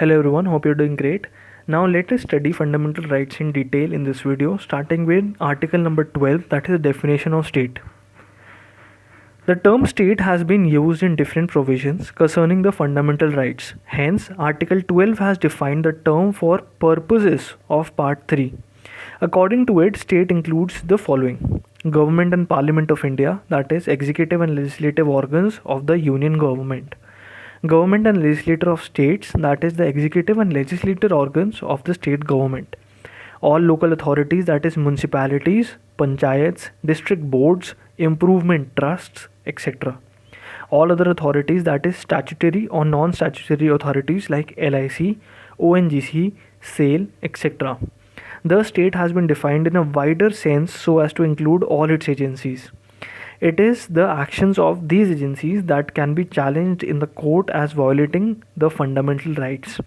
Hello everyone, hope you're doing great. Now let us study fundamental rights in detail in this video, starting with article number 12, that is the definition of state. The term state has been used in different provisions concerning the fundamental rights. Hence, article 12 has defined the term for purposes of part 3. According to it, state includes the following: Government and Parliament of India, that is executive and legislative organs of the union government. Government and legislature of states, that is the executive and legislative organs of the state government. All local authorities, that is municipalities, panchayats, district boards, improvement trusts, etc. All other authorities, that is statutory or non-statutory authorities like LIC, ONGC, SAIL, etc. The state has been defined in a wider sense so as to include all its agencies. It is the actions of these agencies that can be challenged in the court as violating the fundamental rights.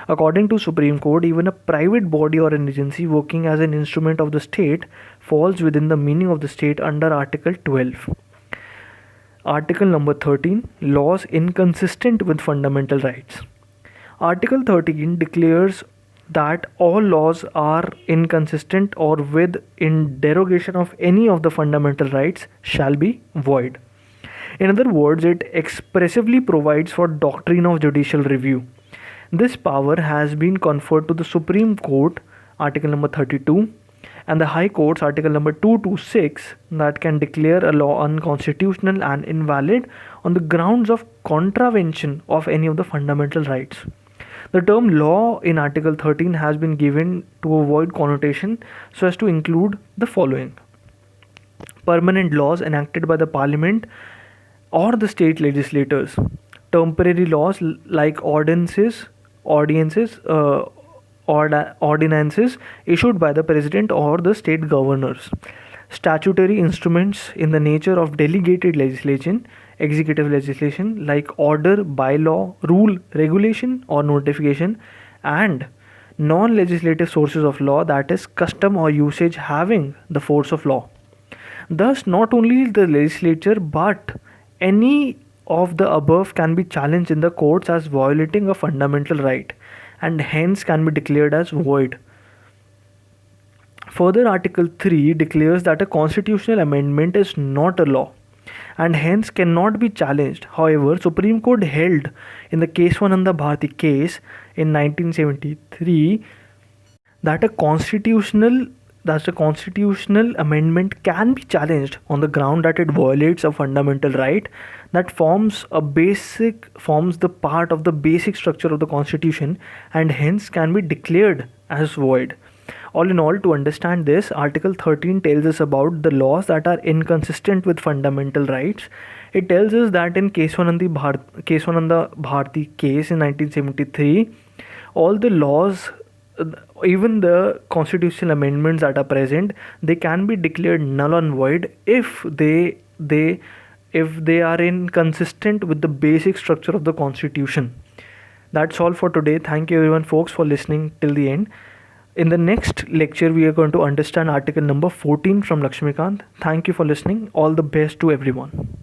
According to Supreme Court, even a private body or an agency working as an instrument of the state falls within the meaning of the state under Article 12. Article number 13, laws inconsistent with fundamental rights. Article 13 declares that all laws are inconsistent or with in derogation of any of the fundamental rights shall be void. In other words, it expressively provides for doctrine of judicial review. This power has been conferred to the Supreme Court, article number 32, and the High Courts, article number 226, that can declare a law unconstitutional and invalid on the grounds of contravention of any of the fundamental rights. The term law in Article 13 has been given to avoid connotation so as to include the following: permanent laws enacted by the Parliament or the state legislators, temporary laws like ordinances issued by the President or the state governors, statutory instruments in the nature of delegated legislation, executive legislation like order, bylaw, rule, regulation or notification, and non-legislative sources of law, that is custom or usage having the force of law. Thus, not only the legislature but any of the above can be challenged in the courts as violating a fundamental right and hence can be declared as void. Further, Article 3 declares that a constitutional amendment is not a law and hence cannot be challenged. However, Supreme Court held in the Keswananda Bharati case in 1973 that a constitutional amendment can be challenged on the ground that it violates a fundamental right that forms the part of the basic structure of the constitution and hence can be declared as void. All in all, to understand this, Article 13 tells us about the laws that are inconsistent with fundamental rights. It tells us that in Keswananda Bharati case in 1973, all the laws, even the constitutional amendments that are present, they can be declared null and void if they are inconsistent with the basic structure of the constitution. That's all for today. Thank you everyone folks for listening till the end. In the next lecture, we are going to understand article number 14 from Lakshmikant. Thank you for listening. All the best to everyone.